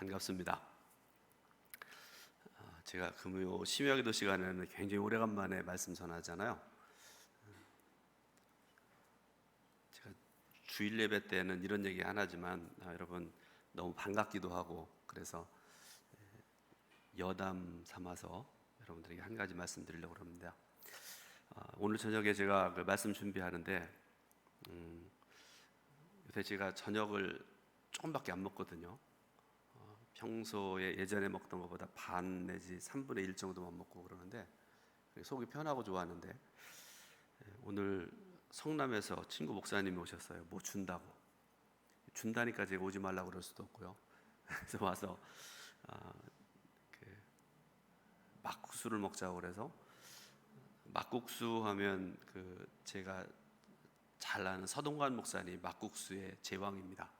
반갑습니다. 제가 금요 심야기도 시간에는 굉장히 오래간만에 말씀 전하잖아요. 제가 주일 예배 때는 이런 얘기 안 하지만 여러분 너무 반갑기도 하고 그래서 여담 삼아서 여러분들에게 한 가지 말씀드리려고 합니다. 오늘 저녁에 제가 그 말씀 준비하는데 요새 제가 저녁을 조금밖에 안 먹거든요. 평소에 예전에 먹던 것보다 반 내지 3분의 1 정도만 먹고 그러는데 속이 편하고 좋았는데 오늘 성남에서 친구 목사님이 오셨어요. 뭐 준다니까 제가 오지 말라고 그럴 수도 없고요. 그래서 와서 막국수를 먹자고 그래서, 막국수 하면 제가 잘 아는 서동관 목사님 막국수의 제왕입니다.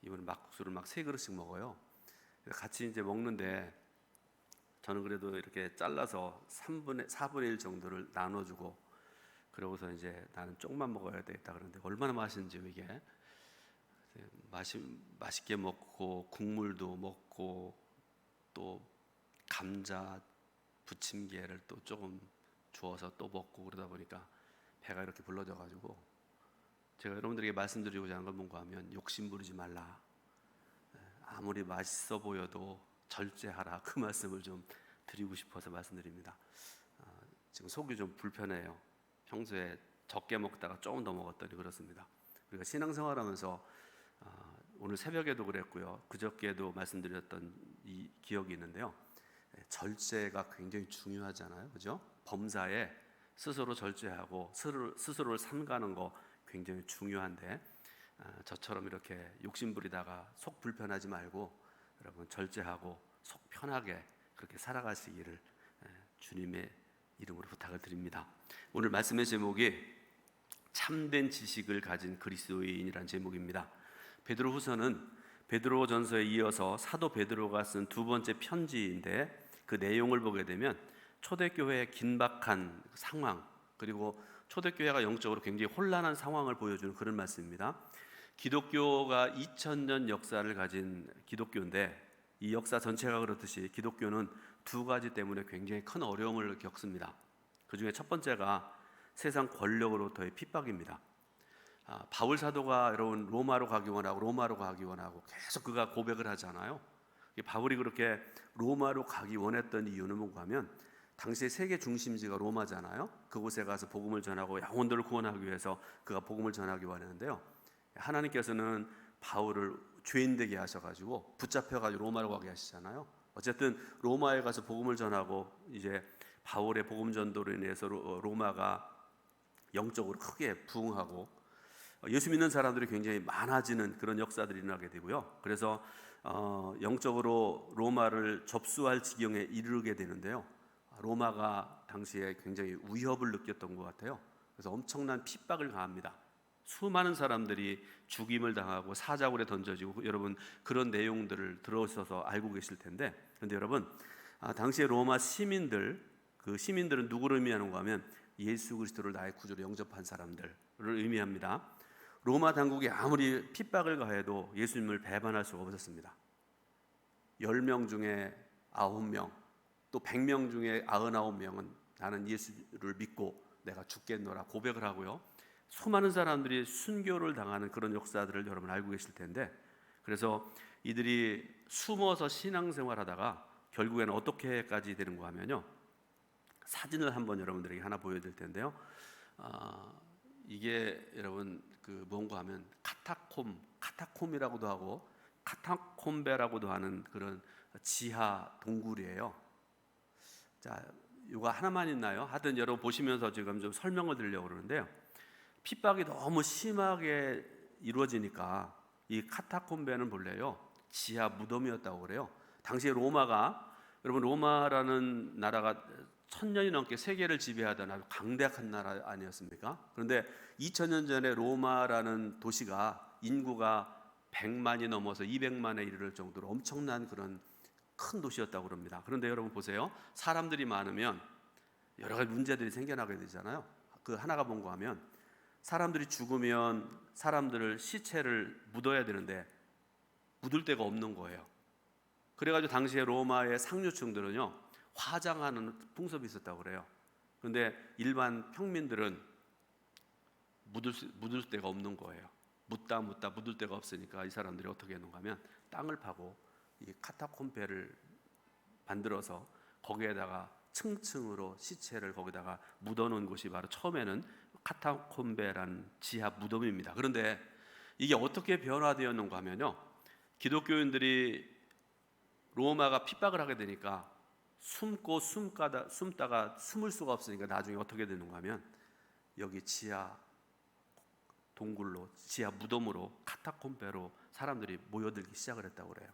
이분은 막국수를 막 3그릇씩 먹어요. 같이 이제 먹는데 저는 그래도 이렇게 잘라서 4분의 1 정도를 나눠주고, 그러고서 이제 나는 조금만 먹어야 되겠다 그러는데 얼마나 맛있는지 이게 맛있게 먹고 국물도 먹고 또 감자 부침개를 또 조금 주어서 또 먹고 그러다 보니까 배가 이렇게 불러져 가지고 제가 여러분들에게 말씀드리고자 하는 건 뭔가 하면 욕심 부리지 말라, 아무리 맛있어 보여도 절제하라, 그 말씀을 좀 드리고 싶어서 말씀드립니다. 지금 속이 좀 불편해요. 평소에 적게 먹다가 조금 더 먹었더니 그렇습니다. 우리가 신앙생활하면서 오늘 새벽에도 그랬고요, 그저께도 말씀드렸던 이 기억이 있는데요, 절제가 굉장히 중요하잖아요, 그죠? 범사에 스스로 절제하고 스스로를 삼가는 거 굉장히 중요한데 저처럼 이렇게 욕심부리다가 속 불편하지 말고 여러분 절제하고 속 편하게 그렇게 살아가시기를 주님의 이름으로 부탁을 드립니다. 오늘 말씀의 제목이 참된 지식을 가진 그리스도인이라는 제목입니다. 베드로후서는 베드로전서에 이어서 사도 베드로가 쓴 두 번째 편지인데, 그 내용을 보게 되면 초대교회의 긴박한 상황, 그리고 초대교회가 영적으로 굉장히 혼란한 상황을 보여주는 그런 말씀입니다. 기독교가 2000년 역사를 가진 기독교인데, 이 역사 전체가 그렇듯이 기독교는 두 가지 때문에 굉장히 큰 어려움을 겪습니다. 그 중에 첫 번째가 세상 권력으로부터의 핍박입니다. 바울 사도가 여러분 로마로 가기 원하고 계속 그가 고백을 하잖아요. 바울이 그렇게 로마로 가기 원했던 이유는 뭔가 하면 당시의 세계 중심지가 로마잖아요. 그곳에 가서 복음을 전하고 영혼들을 구원하기 위해서 그가 복음을 전하기 원했는데요, 하나님께서는 바울을 죄인 되게 하셔가지고 붙잡혀가지고 로마로 가게 하시잖아요. 어쨌든 로마에 가서 복음을 전하고 이제 바울의 복음 전도로 인해서 로마가 영적으로 크게 부흥하고 예수 믿는 사람들이 굉장히 많아지는 그런 역사들이 일어나게 되고요. 그래서 영적으로 로마를 접수할 지경에 이르게 되는데요, 로마가 당시에 굉장히 위협을 느꼈던 것 같아요. 그래서 엄청난 핍박을 가합니다. 수많은 사람들이 죽임을 당하고 사자굴에 던져지고, 여러분 그런 내용들을 들어서 알고 계실 텐데, 그런데 여러분 당시에 로마 시민들, 그 시민들은 누구를 의미하는가 하면 예수 그리스도를 나의 구주로 영접한 사람들을 의미합니다. 로마 당국이 아무리 핍박을 가해도 예수님을 배반할 수가 없었습니다. 10명 중에 9명, 또 100명 중에 99명은 나는 예수를 믿고 내가 죽겠노라 고백을 하고요, 수많은 사람들이 순교를 당하는 그런 역사들을 여러분 알고 계실 텐데, 그래서 이들이 숨어서 신앙생활하다가 결국에는 어떻게까지 되는가 하면요, 사진을 한번 여러분들에게 하나 보여드릴 텐데요, 이게 여러분 뭔가 하면 카타콤이라고도 하고 카타콤베라고도 하는 그런 지하 동굴이에요. 자, 이거 하나만 있나요? 하여튼 여러분 보시면서 지금 좀 설명을 드리려고 그러는데요, 핍박이 너무 심하게 이루어지니까 이 카타콤베는 본래요 지하 무덤이었다고 그래요. 당시에 로마가, 여러분 로마라는 나라가 1000년이 넘게 세계를 지배하던 아주 강대한 나라 아니었습니까? 그런데 2000년 전에 로마라는 도시가 인구가 100만이 넘어서 200만에 이르를 정도로 엄청난 그런 큰 도시였다고 그럽니다. 그런데 여러분 보세요, 사람들이 많으면 여러 가지 문제들이 생겨나게 되잖아요. 그 하나가 뭔가 하면 사람들이 죽으면 사람들을 시체를 묻어야 되는데 묻을 데가 없는 거예요. 그래가지고 당시에 로마의 상류층들은요 화장하는 풍습이 있었다고 그래요. 그런데 일반 평민들은 묻을 데가 없는 거예요. 묻다 묻을 데가 없으니까 이 사람들이 어떻게 했는가 하면 땅을 파고 이 카타콤베를 만들어서 거기에다가 층층으로 시체를 거기다가 묻어놓은 곳이 바로 처음에는 카타콤베라는 지하 무덤입니다. 그런데 이게 어떻게 변화되었는가 하면요, 기독교인들이 로마가 핍박을 하게 되니까 숨다가 숨을 수가 없으니까 나중에 어떻게 되는가 하면 여기 지하 동굴로, 지하 무덤으로, 카타콤베로 사람들이 모여들기 시작을 했다고 그래요.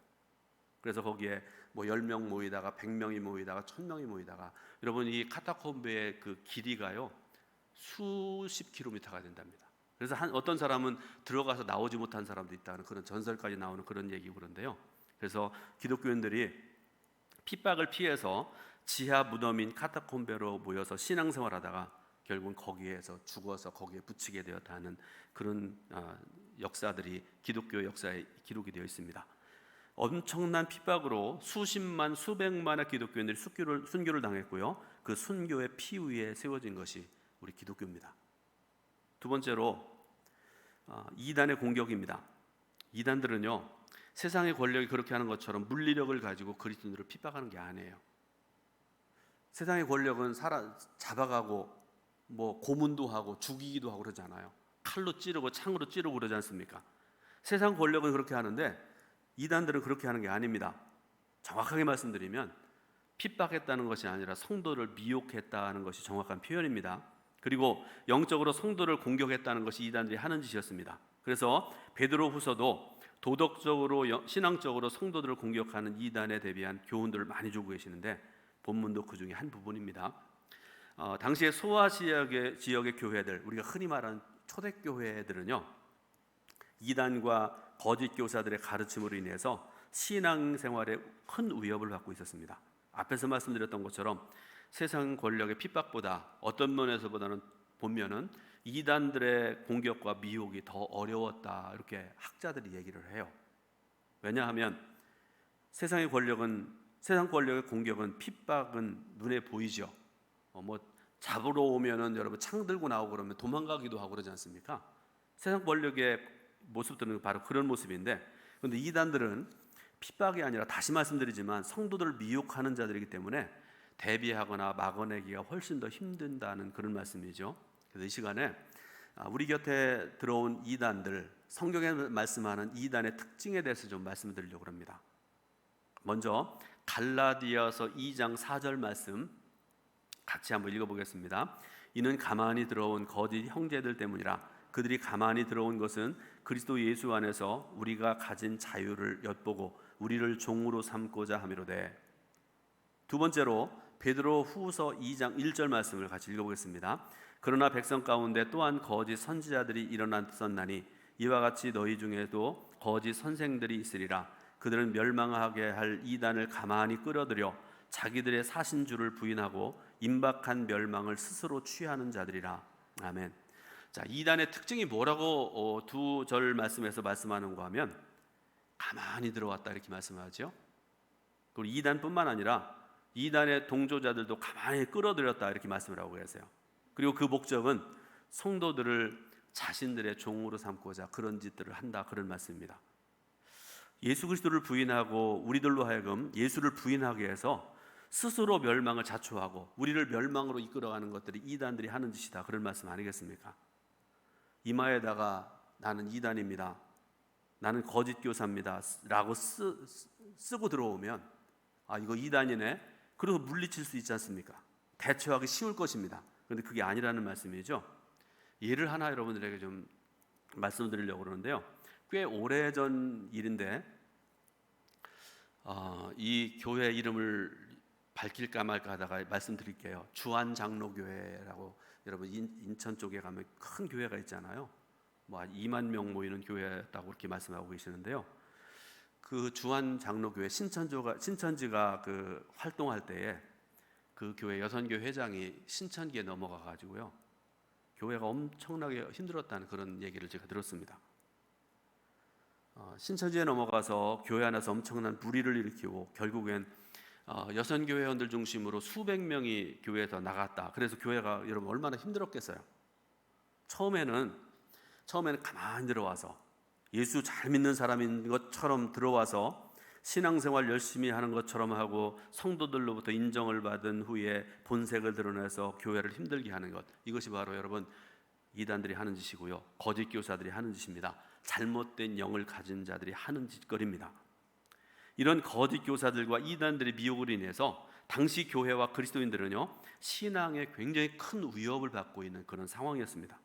그래서 거기에 뭐 10명 모이다가 100명이 모이다가 1000명이 모이다가, 여러분 이 카타콤베의 그 길이가요 수십 킬로미터가 된답니다. 그래서 어떤 사람은 들어가서 나오지 못한 사람도 있다는 그런 전설까지 나오는 그런 얘기고 그런데요. 그래서 기독교인들이 핍박을 피해서 지하 무덤인 카타콤베로 모여서 신앙생활하다가 결국은 거기에서 죽어서 거기에 붙이게 되었다는 그런 역사들이 기독교 역사에 기록이 되어 있습니다. 엄청난 핍박으로 수십만 수백만의 기독교인들이 순교를 당했고요, 그 순교의 피 위에 세워진 것이 우리 기독교입니다. 두 번째로 이단의 공격입니다. 이단들은요 세상의 권력이 그렇게 하는 것처럼 물리력을 가지고 그리스도인들을 핍박하는 게 아니에요. 세상의 권력은 잡아가고 뭐 고문도 하고 죽이기도 하고 그러잖아요. 칼로 찌르고 창으로 찌르고 그러지 않습니까? 세상 권력은 그렇게 하는데 이단들은 그렇게 하는 게 아닙니다. 정확하게 말씀드리면 핍박했다는 것이 아니라 성도를 미혹했다는 것이 정확한 표현입니다. 그리고 영적으로 성도를 공격했다는 것이 이단들이 하는 짓이었습니다. 그래서 베드로후서도 도덕적으로 신앙적으로 성도들을 공격하는 이단에 대비한 교훈들을 많이 주고 계시는데 본문도 그 중에 한 부분입니다. 당시에 소아 지역의 교회들, 우리가 흔히 말하는 초대교회들은요 이단과 거짓 교사들의 가르침으로 인해서 신앙생활에 큰 위협을 받고 있었습니다. 앞에서 말씀드렸던 것처럼 세상 권력의 핍박보다 어떤 면에서보다는 보면은 이단들의 공격과 미혹이 더 어려웠다, 이렇게 학자들이 얘기를 해요. 왜냐하면 세상 권력의 공격은, 핍박은 눈에 보이죠. 뭐 잡으러 오면은 여러분 창 들고 나오고 그러면 도망가기도 하고 그러지 않습니까? 세상 권력의 모습들은 바로 그런 모습인데, 그런데 이단들은 핍박이 아니라, 다시 말씀드리지만 성도들을 미혹하는 자들이기 때문에 대비하거나 막아내기가 훨씬 더 힘든다는 그런 말씀이죠. 그래서 이 시간에 우리 곁에 들어온 이단들, 성경에 말씀하는 이단의 특징에 대해서 좀 말씀드리려고 합니다. 먼저 갈라디아서 2장 4절 말씀 같이 한번 읽어보겠습니다. 이는 가만히 들어온 거짓 형제들 때문이라. 그들이 가만히 들어온 것은 그리스도 예수 안에서 우리가 가진 자유를 엿보고 우리를 종으로 삼고자 함이로되. 두 번째로 베드로 후서 2장 1절 말씀을 같이 읽어보겠습니다. 그러나 백성 가운데 또한 거짓 선지자들이 일어났었나니 이와 같이 너희 중에도 거짓 선생들이 있으리라. 그들은 멸망하게 할 이단을 가만히 끌어들여 자기들의 사신주를 부인하고 임박한 멸망을 스스로 취하는 자들이라. 아멘. 자, 이단의 특징이 뭐라고 두 절 말씀에서 말씀하는가 하면 가만히 들어왔다, 이렇게 말씀하죠. 그리고 이단뿐만 아니라 이단의 동조자들도 가만히 끌어들였다, 이렇게 말씀을 하고 계세요. 그리고 그 목적은 성도들을 자신들의 종으로 삼고자 그런 짓들을 한다, 그런 말씀입니다. 예수 그리스도를 부인하고 우리들로 하여금 예수를 부인하게 해서 스스로 멸망을 자초하고 우리를 멸망으로 이끌어가는 것들이 이단들이 하는 짓이다, 그런 말씀 아니겠습니까? 이마에다가 나는 이단입니다, 나는 거짓 교사입니다 라고 쓰고 들어오면 이거 이단이네, 그래서 물리칠 수 있지 않습니까? 대처하기 쉬울 것입니다. 그런데 그게 아니라는 말씀이죠. 예를 하나 여러분들에게 좀 말씀드리려고 그러는데요, 꽤 오래전 일인데 이 교회 이름을 밝힐까 말까 하다가 말씀드릴게요. 주안장로교회라고, 여러분 인천 쪽에 가면 큰 교회가 있잖아요. 뭐 2만 명 모이는 교회였다고 그렇게 말씀하고 계시는데요, 그 주안장로교회 신천지가 그 활동할 때에 그 교회 여선교 회장이 신천지에 넘어가 가지고요 교회가 엄청나게 힘들었다는 그런 얘기를 제가 들었습니다. 신천지에 넘어가서 교회 안에서 엄청난 불의를 일으키고 결국엔 여성 교회원들 중심으로 수백 명이 교회에서 나갔다. 그래서 교회가 여러분 얼마나 힘들었겠어요. 처음에는 가만히 들어와서 예수 잘 믿는 사람인 것처럼 들어와서 신앙생활 열심히 하는 것처럼 하고 성도들로부터 인정을 받은 후에 본색을 드러내서 교회를 힘들게 하는 것, 이것이 바로 여러분 이단들이 하는 짓이고요, 거짓 교사들이 하는 짓입니다. 잘못된 영을 가진 자들이 하는 짓거리입니다. 이런 거짓 교사들과 이단들의 미혹으로 인해서 당시 교회와 그리스도인들은요, 신앙에 굉장히 큰 위협을 받고 있는 그런 상황이었습니다.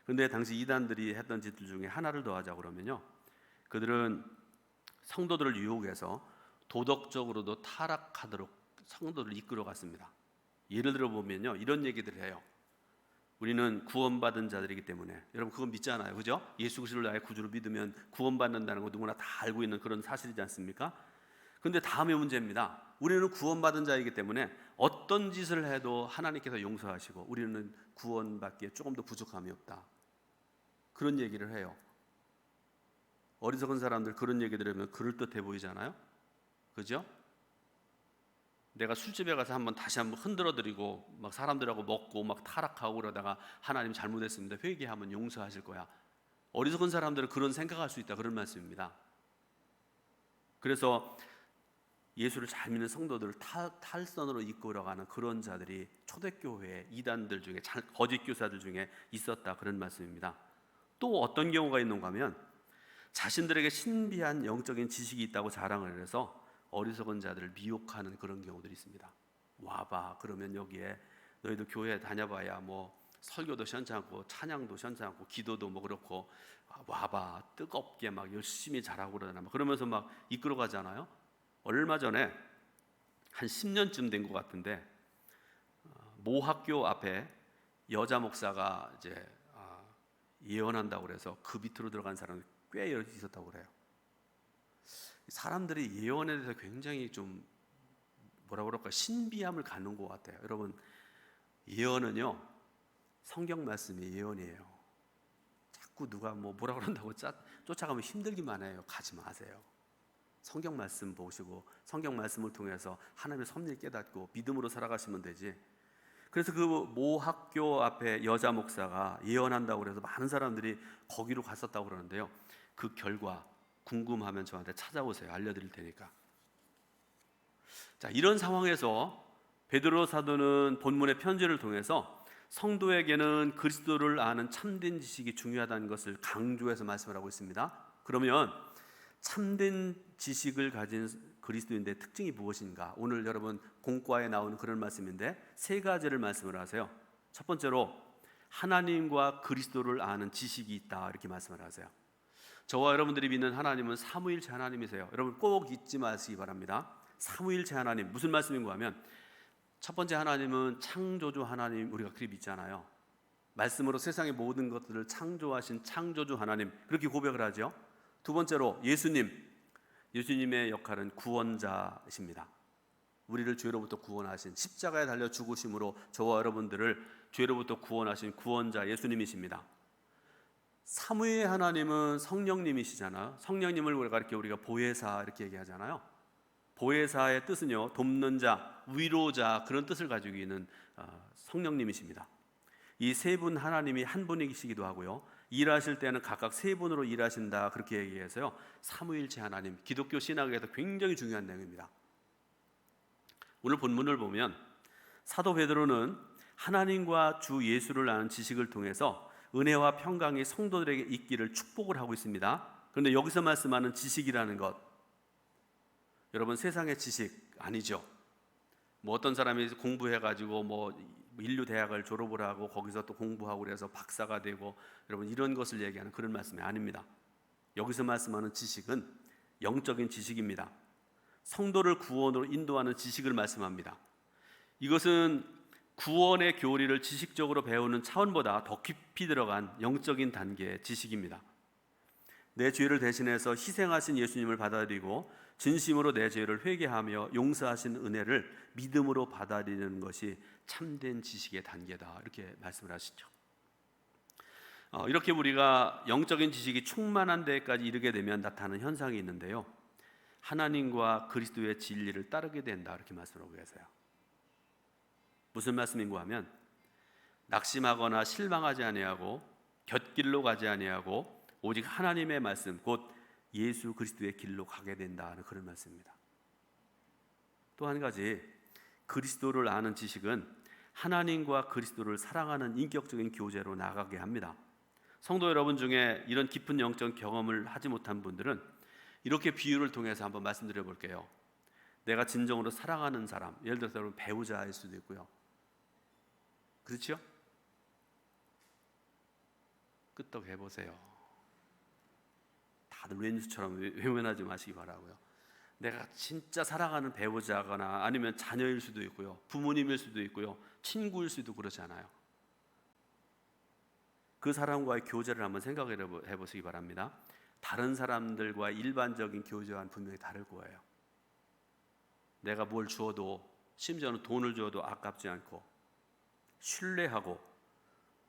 그런데 당시 이단들이 했던 짓들 중에 하나를 더 하자고 그러면요, 그들은 성도들을 유혹해서 도덕적으로도 타락하도록 성도들을 이끌어 갔습니다. 예를 들어 보면요, 이런 얘기들을 해요. 우리는 구원받은 자들이기 때문에, 여러분 그건 믿잖아요, 그죠? 예수 그리스도를 나의 구주로 믿으면 구원받는다는 거 누구나 다 알고 있는 그런 사실이지 않습니까? 그런데 다음에 문제입니다. 우리는 구원받은 자이기 때문에 어떤 짓을 해도 하나님께서 용서하시고 우리는 구원받기에 조금 더 부족함이 없다, 그런 얘기를 해요. 어리석은 사람들 그런 얘기 들으면 그럴듯해 보이잖아요, 그죠? 내가 술집에 가서 다시 한번 흔들어드리고 막 사람들하고 먹고 막 타락하고 그러다가 하나님 잘못했습니다, 회개하면 용서하실 거야. 어리석은 사람들은 그런 생각할 수 있다, 그런 말씀입니다. 그래서 예수를 잘 믿는 성도들을 탈선으로 이끌어가는 그런 자들이 초대교회 이단들 중에, 거짓 교사들 중에 있었다, 그런 말씀입니다. 또 어떤 경우가 있는가 하면 자신들에게 신비한 영적인 지식이 있다고 자랑을 해서 어리석은 자들을 미혹하는 그런 경우들이 있습니다. 와봐, 그러면 여기에 너희도 교회 다녀봐야 뭐 설교도 시원찮고 찬양도 시원찮고 기도도 뭐 그렇고, 와봐 뜨겁게 막 열심히 잘하고 그러면서 막 이끌어 가잖아요. 얼마 전에 한 10년쯤 된 것 같은데 모 학교 앞에 여자 목사가 이제 예언한다고 그래서 그 밑으로 들어간 사람이 꽤 있었다고 그래요. 사람들이 예언에 대해서 굉장히 좀 뭐라 그럴까, 신비함을 갖는 것 같아요. 여러분, 예언은요, 성경 말씀이 예언이에요. 자꾸 누가 뭐라 그런다고 쫓아가면 힘들기만 해요. 가지 마세요. 성경 말씀 보시고 성경 말씀을 통해서 하나님의 섭리를 깨닫고 믿음으로 살아가시면 되지. 그래서 그 모 학교 앞에 여자 목사가 예언한다고 그래서 많은 사람들이 거기로 갔었다고 그러는데요, 그 결과 궁금하면 저한테 찾아오세요. 알려드릴 테니까. 자, 이런 상황에서 베드로 사도는 본문의 편지를 통해서 성도에게는 그리스도를 아는 참된 지식이 중요하다는 것을 강조해서 말씀을 하고 있습니다. 그러면 참된 지식을 가진 그리스도인의 특징이 무엇인가? 오늘 여러분 공과에 나오는 그런 말씀인데 세 가지를 말씀을 하세요. 첫 번째로 하나님과 그리스도를 아는 지식이 있다, 이렇게 말씀을 하세요. 저와 여러분들이 믿는 하나님은 삼위일체 하나님이세요. 여러분 꼭 잊지 마시기 바랍니다. 삼위일체 하나님, 무슨 말씀인가 하면 첫 번째 하나님은 창조주 하나님, 우리가 그렇게 믿잖아요. 말씀으로 세상의 모든 것들을 창조하신 창조주 하나님, 그렇게 고백을 하죠. 두 번째로 예수님의 역할은 구원자이십니다. 우리를 죄로부터 구원하신, 십자가에 달려 죽으심으로 저와 여러분들을 죄로부터 구원하신 구원자 예수님이십니다. 삼위의 하나님은 성령님이시잖아요. 성령님을 우리가 보혜사 이렇게 얘기하잖아요. 보혜사의 뜻은요, 돕는 자, 위로자, 그런 뜻을 가지고 있는 성령님이십니다. 이 세 분 하나님이 한 분이시기도 하고요, 일하실 때는 각각 세 분으로 일하신다, 그렇게 얘기해서요, 삼위일체 하나님, 기독교 신학에서 굉장히 중요한 내용입니다. 오늘 본문을 보면 사도 베드로는 하나님과 주 예수를 아는 지식을 통해서 은혜와 평강이 성도들에게 있기를 축복을 하고 있습니다. 그런데 여기서 말씀하는 지식이라는 것, 여러분 세상의 지식 아니죠. 뭐 어떤 사람이 공부해가지고 뭐 인류 대학을 졸업을 하고 거기서 또 공부하고 그래서 박사가 되고, 여러분 이런 것을 얘기하는 그런 말씀이 아닙니다. 여기서 말씀하는 지식은 영적인 지식입니다. 성도를 구원으로 인도하는 지식을 말씀합니다. 이것은 구원의 교리를 지식적으로 배우는 차원보다 더 깊이 들어간 영적인 단계의 지식입니다. 내 죄를 대신해서 희생하신 예수님을 받아들이고 진심으로 내 죄를 회개하며 용서하신 은혜를 믿음으로 받아들이는 것이 참된 지식의 단계다, 이렇게 말씀을 하시죠. 이렇게 우리가 영적인 지식이 충만한 데까지 이르게 되면 나타나는 현상이 있는데요, 하나님과 그리스도의 진리를 따르게 된다, 이렇게 말씀하고 계세요. 무슨 말씀인가 하면, 낙심하거나 실망하지 아니하고 곁길로 가지 아니하고 오직 하나님의 말씀, 곧 예수 그리스도의 길로 가게 된다는 그런 말씀입니다. 또 한 가지, 그리스도를 아는 지식은 하나님과 그리스도를 사랑하는 인격적인 교제로 나가게 합니다. 성도 여러분 중에 이런 깊은 영적 경험을 하지 못한 분들은 이렇게 비유를 통해서 한번 말씀드려 볼게요. 내가 진정으로 사랑하는 사람, 예를 들어서 여러분 배우자일 수도 있고요, 그렇죠? 끄떡 해보세요. 다들 왼수처럼 외면하지 마시기 바라고요. 내가 진짜 사랑하는 배우자거나 아니면 자녀일 수도 있고요, 부모님일 수도 있고요, 친구일 수도 그렇잖아요. 그 사람과의 교제를 한번 생각해 보시기 바랍니다. 다른 사람들과 일반적인 교제와는 분명히 다를 거예요. 내가 뭘 주어도, 심지어는 돈을 주어도 아깝지 않고, 신뢰하고,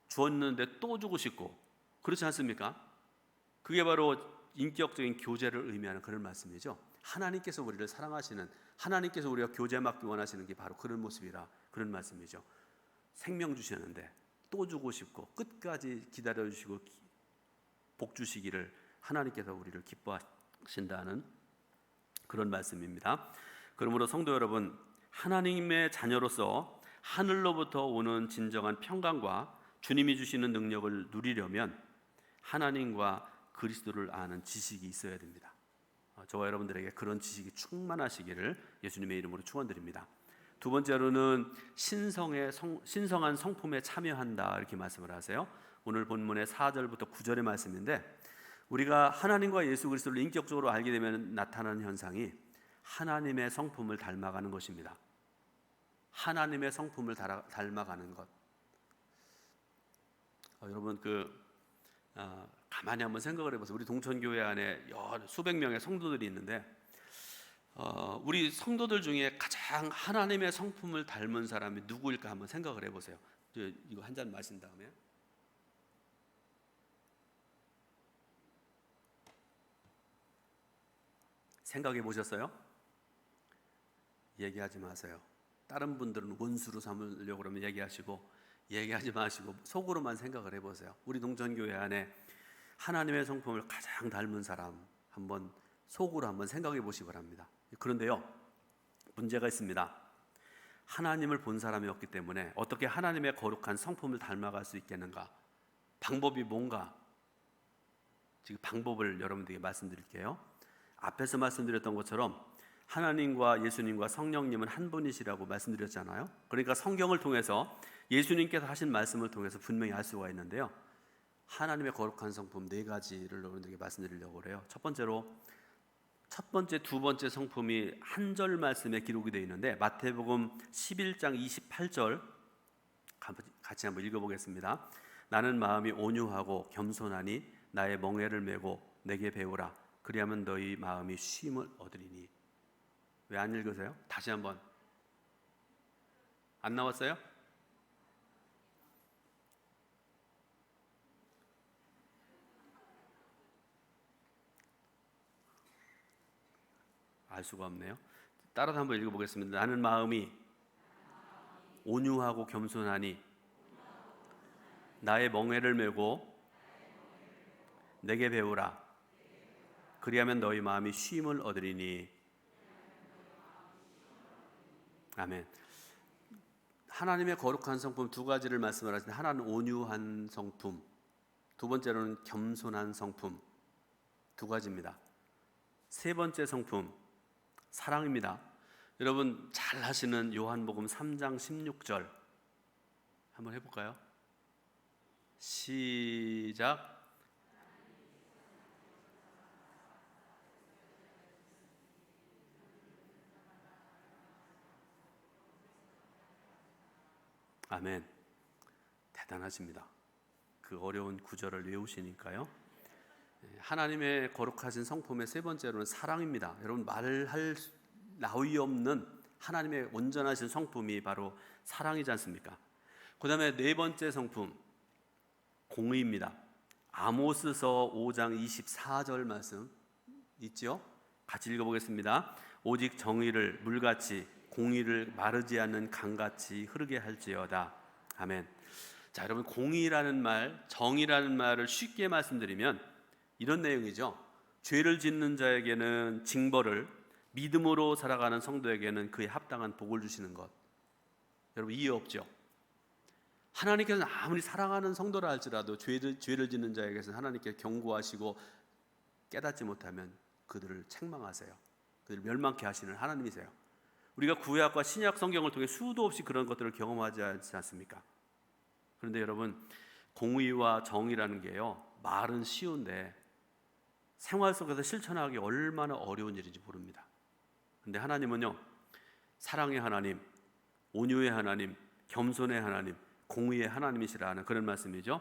주었는데 또 주고 싶고, 그렇지 않습니까? 그게 바로 인격적인 교제를 의미하는 그런 말씀이죠. 하나님께서 우리를 사랑하시는, 하나님께서 우리가 교제 맺기 원하시는 게 바로 그런 모습이라, 그런 말씀이죠. 생명 주셨는데 또 주고 싶고 끝까지 기다려 주시고 복 주시기를 하나님께서 우리를 기뻐하신다는 그런 말씀입니다. 그러므로 성도 여러분, 하나님의 자녀로서 하늘로부터 오는 진정한 평강과 주님이 주시는 능력을 누리려면 하나님과 그리스도를 아는 지식이 있어야 됩니다. 저와 여러분들에게 그런 지식이 충만하시기를 예수님의 이름으로 축원드립니다. 두 번째로는 신성한 성품에 참여한다, 이렇게 말씀을 하세요. 오늘 본문의 4절부터 9절의 말씀인데, 우리가 하나님과 예수 그리스도를 인격적으로 알게 되면 나타나는 현상이 하나님의 성품을 닮아가는 것입니다. 하나님의 성품을 닮아가는 것. 여러분 가만히 한번 생각을 해보세요. 우리 동천교회 안에 수백 명의 성도들이 있는데 우리 성도들 중에 가장 하나님의 성품을 닮은 사람이 누구일까 한번 생각을 해보세요. 이거 한 잔 마신 다음에 생각해 보셨어요? 얘기하지 마세요. 다른 분들은 원수로 삼으려고 그러면 얘기하지 마시고 속으로만 생각을 해보세요. 우리 동천교회 안에 하나님의 성품을 가장 닮은 사람 한번 속으로 한번 생각해 보시기 바랍니다. 그런데요, 문제가 있습니다. 하나님을 본 사람이었기 때문에 어떻게 하나님의 거룩한 성품을 닮아갈 수 있겠는가? 방법이 뭔가? 지금 방법을 여러분들에게 말씀드릴게요. 앞에서 말씀드렸던 것처럼 하나님과 예수님과 성령님은 한 분이시라고 말씀드렸잖아요. 그러니까 성경을 통해서 예수님께서 하신 말씀을 통해서 분명히 알 수가 있는데요, 하나님의 거룩한 성품 4가지를 여러분들에게 말씀드리려고 해요. 첫 번째, 두 번째 성품이 한 절 말씀에 기록이 되어 있는데, 마태복음 11장 28절 같이 한번 읽어보겠습니다. 나는 마음이 온유하고 겸손하니 나의 멍에를 메고 내게 배우라. 그리하면 너희 마음이 쉼을 얻으리니. 왜 안 읽으세요? 다시 한번. 안 나왔어요? 알 수가 없네요. 따라서 한번 읽어보겠습니다. 나는 마음이 온유하고 겸손하니 나의 멍에를 메고 내게 배우라. 그리하면 너희 마음이 쉼을 얻으리니. 아멘. 하나님의 거룩한 성품 2가지를 말씀을 하시는데, 하나는 온유한 성품, 두 번째로는 겸손한 성품, 2가지입니다. 세 번째 성품 사랑입니다. 여러분 잘 하시는 요한복음 3장 16절 한번 해볼까요? 시작. 아멘. 대단하십니다. 그 어려운 구절을 외우시니까요. 하나님의 거룩하신 성품의 세 번째로는 사랑입니다. 여러분 말할 나위 없는 하나님의 온전하신 성품이 바로 사랑이지 않습니까? 그 다음에 4번째 성품 공의입니다. 아모스서 5장 24절 말씀 있지요? 같이 읽어보겠습니다. 오직 정의를 물같이 공의를 마르지 않는 강같이 흐르게 할지어다. 아멘. 자, 여러분, 공의라는 말, 정의라는 말을 쉽게 말씀드리면 이런 내용이죠. 죄를 짓는 자에게는 징벌을, 믿음으로 살아가는 성도에게는 그에 합당한 복을 주시는 것. 여러분, 이해 없죠? 하나님께서는 아무리 사랑하는 성도라 할지라도 죄를 짓는 자에게서는 하나님께 경고하시고 깨닫지 못하면 그들을 책망하세요. 그들을 멸망케 하시는 하나님이세요. 우리가 구약과 신약 성경을 통해 수도 없이 그런 것들을 경험하지 않습니까? 그런데 여러분, 공의와 정의라는 게요, 말은 쉬운데 생활 속에서 실천하기 얼마나 어려운 일인지 모릅니다. 그런데 하나님은요, 사랑의 하나님, 온유의 하나님, 겸손의 하나님, 공의의 하나님이시라는 그런 말씀이죠.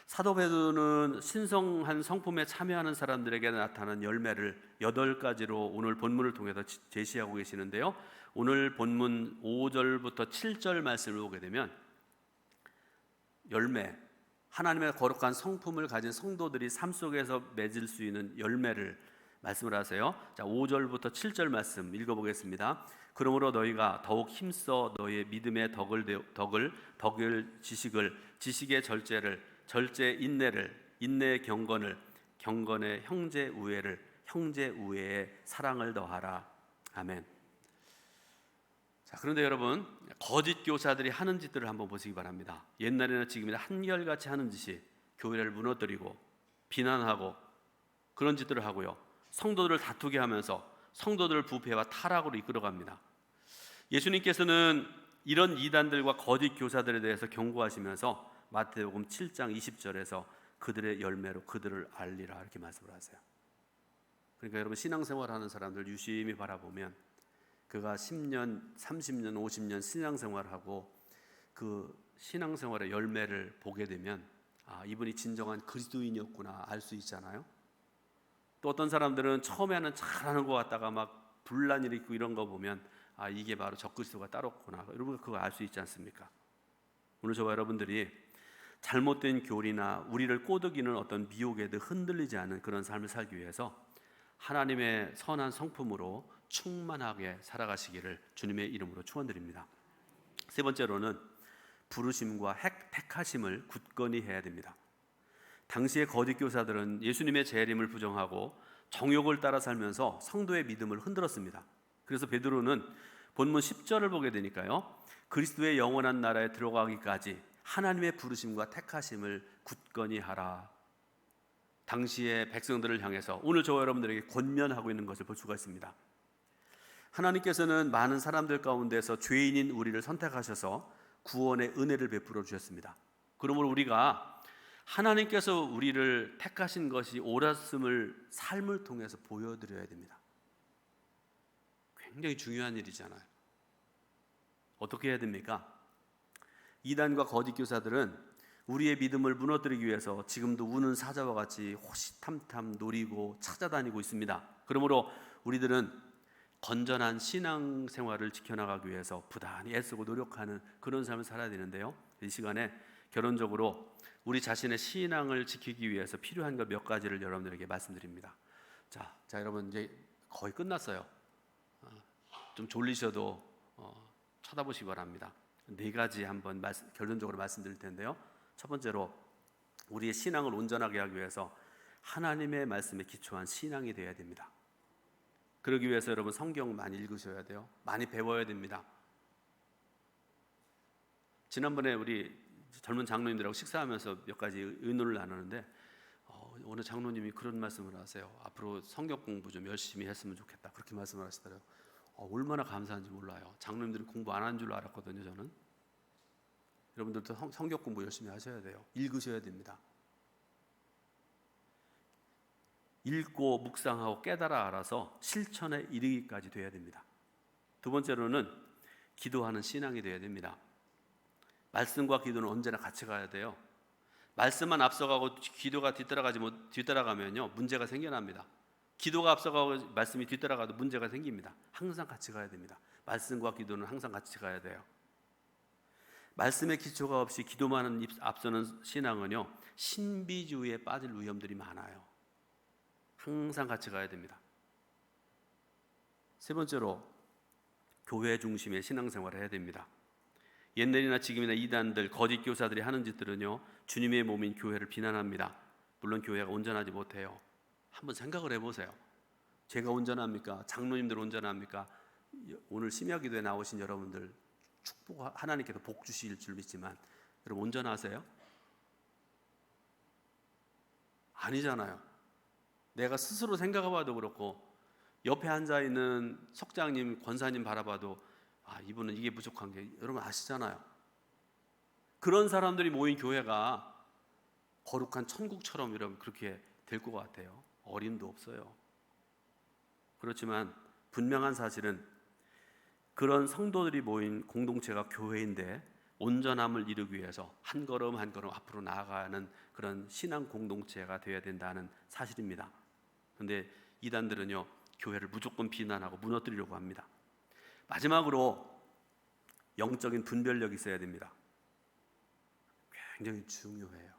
사도 베드로는 신성한 성품에 참여하는 사람들에게 나타나는 열매를 8가지로 오늘 본문을 통해서 제시하고 계시는데요, 오늘 본문 5절부터 7절 말씀을 보게 되면 열매, 하나님의 거룩한 성품을 가진 성도들이 삶 속에서 맺을 수 있는 열매를 말씀을 하세요. 자, 5절부터 7절 말씀 읽어보겠습니다. 그러므로 너희가 더욱 힘써 너희의 믿음의 덕을 지식의 절제를, 절제 인내를, 인내의 경건을, 경건의 형제 우애를, 형제 우애에 사랑을 더하라. 아멘. 자, 그런데 여러분, 거짓 교사들이 하는 짓들을 한번 보시기 바랍니다. 옛날에나 지금이나 한결같이 하는 짓이 교회를 무너뜨리고 비난하고 그런 짓들을 하고요, 성도들을 다투게 하면서 성도들을 부패와 타락으로 이끌어갑니다. 예수님께서는 이런 이단들과 거짓 교사들에 대해서 경고하시면서 마태복음 7장 20절에서 그들의 열매로 그들을 알리라 이렇게 말씀을 하세요. 그러니까 여러분, 신앙생활하는 사람들 유심히 바라보면 그가 10년, 30년, 50년 신앙생활하고 그 신앙생활의 열매를 보게 되면 이분이 진정한 그리스도인이었구나 알 수 있잖아요. 또 어떤 사람들은 처음에는 잘하는 것 같다가 막 분란 일으키고 이런 거 보면 이게 바로 적그리스도가 따로 없구나, 여러분 그거 알 수 있지 않습니까? 오늘 저와 여러분들이 잘못된 교리나 우리를 꼬드기는 어떤 미혹에 흔들리지 않은 그런 삶을 살기 위해서 하나님의 선한 성품으로 충만하게 살아가시기를 주님의 이름으로 축원드립니다. 세 번째로는 부르심과 택하심을 굳건히 해야 됩니다. 당시의 거짓 교사들은 예수님의 재림을 부정하고 정욕을 따라 살면서 성도의 믿음을 흔들었습니다. 그래서 베드로는 본문 10절을 보게 되니까요, 그리스도의 영원한 나라에 들어가기까지 하나님의 부르심과 택하심을 굳건히 하라. 당시의 백성들을 향해서 오늘 저와 여러분들에게 권면하고 있는 것을 볼 수가 있습니다. 하나님께서는 많은 사람들 가운데서 죄인인 우리를 선택하셔서 구원의 은혜를 베풀어 주셨습니다. 그러므로 우리가 하나님께서 우리를 택하신 것이 옳았음을 삶을 통해서 보여드려야 됩니다. 굉장히 중요한 일이잖아요. 어떻게 해야 됩니까? 이단과 거짓 교사들은 우리의 믿음을 무너뜨리기 위해서 지금도 우는 사자와 같이 호시탐탐 노리고 찾아다니고 있습니다. 그러므로 우리들은 건전한 신앙생활을 지켜나가기 위해서 부단히 애쓰고 노력하는 그런 삶을 살아야 되는데요, 이 시간에 결론적으로 우리 자신의 신앙을 지키기 위해서 필요한 것 몇 가지를 여러분들에게 말씀드립니다. 자, 여러분 이제 거의 끝났어요. 좀 졸리셔도 쳐다보시기 바랍니다. 4가지 한번 결론적으로 말씀드릴 텐데요, 첫 번째로 우리의 신앙을 온전하게 하기 위해서 하나님의 말씀에 기초한 신앙이 되어야 됩니다. 그러기 위해서 여러분 성경 많이 읽으셔야 돼요. 많이 배워야 됩니다. 지난번에 우리 젊은 장로님들하고 식사하면서 몇 가지 의논을 나누는데 어느 장로님이 그런 말씀을 하세요. 앞으로 성경 공부 좀 열심히 했으면 좋겠다, 그렇게 말씀을 하시더라고요. 얼마나 감사한지 몰라요. 장로님들이 공부 안 하는 줄 알았거든요, 저는. 여러분들도 성경 공부 열심히 하셔야 돼요. 읽으셔야 됩니다. 읽고 묵상하고 깨달아 알아서 실천에 이르기까지 돼야 됩니다. 두 번째로는 기도하는 신앙이 돼야 됩니다. 말씀과 기도는 언제나 같이 가야 돼요. 말씀만 앞서가고 기도가 뒤따라가면요, 문제가 생겨납니다. 기도가 앞서가고 말씀이 뒤따라가도 문제가 생깁니다. 항상 같이 가야 됩니다. 말씀과 기도는 항상 같이 가야 돼요. 말씀의 기초가 없이 기도만은 앞서는 신앙은요, 신비주의에 빠질 위험들이 많아요. 항상 같이 가야 됩니다. 세 번째로, 교회 중심의 신앙생활을 해야 됩니다. 옛날이나 지금이나 이단들, 거짓 교사들이 하는 짓들은요, 주님의 몸인 교회를 비난합니다. 물론 교회가 온전하지 못해요. 한번 생각을 해보세요. 제가 온전합니까? 장로님들 온전합니까? 오늘 심야기도에 나오신 여러분들 축복, 하나님께서 복 주실 줄 믿지만 여러분 온전하세요? 아니잖아요. 내가 스스로 생각해봐도 그렇고 옆에 앉아있는 석장님, 권사님 바라봐도 이분은 이게 부족한 게 여러분 아시잖아요. 그런 사람들이 모인 교회가 거룩한 천국처럼 여러분 그렇게 될 것 같아요. 어림도 없어요. 그렇지만 분명한 사실은 그런 성도들이 모인 공동체가 교회인데 온전함을 이루기 위해서 한 걸음 한 걸음 앞으로 나아가는 그런 신앙 공동체가 되어야 된다는 사실입니다. 그런데 이단들은요, 교회를 무조건 비난하고 무너뜨리려고 합니다. 마지막으로 영적인 분별력이 있어야 됩니다. 굉장히 중요해요.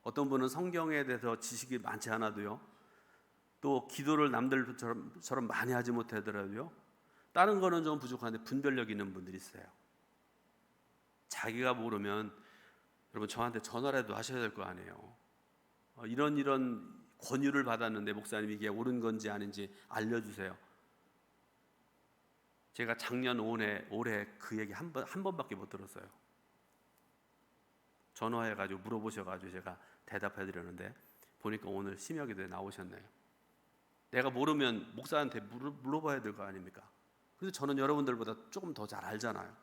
어떤 분은 성경에 대해서 지식이 많지 않아도요, 또 기도를 남들처럼 많이 하지 못하더라도요, 다른 거는 좀 부족한데 분별력 있는 분들이 있어요. 자기가 모르면 여러분 저한테 전화라도 하셔야 될 거 아니에요. 이런 권유를 받았는데 목사님 이게 옳은 건지 아닌지 알려주세요. 제가 작년 올해 그 얘기 한 번밖에 못 들었어요. 전화해가지고 물어보셔가지고 제가 대답해드렸는데 보니까 오늘 심야기도에 나오셨네요. 내가 모르면 목사한테 물어봐야 될 거 아닙니까? 그래서 저는 여러분들보다 조금 더 잘 알잖아요.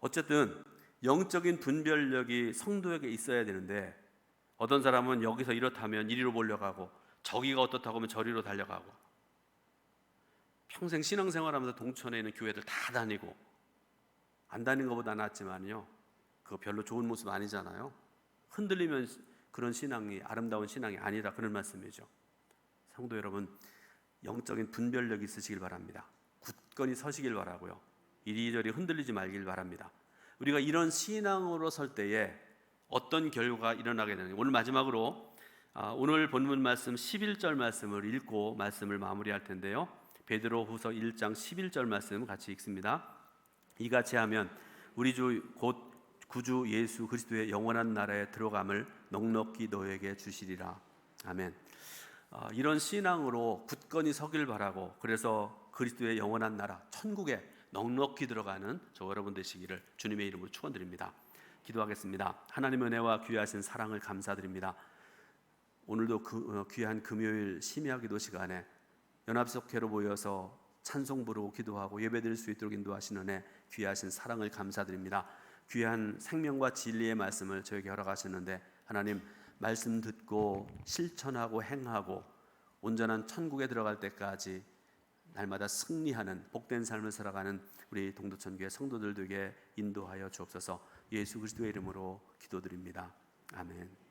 어쨌든 영적인 분별력이 성도에게 있어야 되는데 어떤 사람은 여기서 이렇다면 이리로 몰려가고 저기가 어떻다고 하면 저리로 달려가고 평생 신앙생활하면서 동천에 있는 교회들 다 다니고 안 다니는 것보다 낫지만요, 그거 별로 좋은 모습 아니잖아요. 흔들리면 그런 신앙이 아름다운 신앙이 아니다, 그런 말씀이죠. 성도 여러분, 영적인 분별력이 있으시길 바랍니다. 굳건히 서시길 바라고요. 이리저리 흔들리지 말길 바랍니다. 우리가 이런 신앙으로 설 때에 어떤 결과가 일어나게 되는지, 오늘 마지막으로 오늘 본문 말씀 11절 말씀을 읽고 말씀을 마무리할 텐데요, 베드로후서 1장 11절 말씀 같이 읽습니다. 이같이 하면 우리 주 곧 구주 예수 그리스도의 영원한 나라에 들어감을 넉넉히 너에게 주시리라. 아멘. 이런 신앙으로 굳건히 서길 바라고, 그래서 그리스도의 영원한 나라 천국에 넉넉히 들어가는 저 여러분 되시기를 주님의 이름으로 축원드립니다. 기도하겠습니다. 하나님 은혜와 귀하신 사랑을 감사드립니다. 오늘도 귀한 금요일 심야기도 시간에 연합석회로 모여서 찬송 부르고 기도하고 예배드릴 수 있도록 인도하시는 은혜, 귀하신 사랑을 감사드립니다. 귀한 생명과 진리의 말씀을 저에게 허락하셨는데 하나님, 말씀 듣고 실천하고 행하고 온전한 천국에 들어갈 때까지 날마다 승리하는 복된 삶을 살아가는 우리 동두천교회 성도들 되게 인도하여 주옵소서. 예수 그리스도의 이름으로 기도드립니다. 아멘.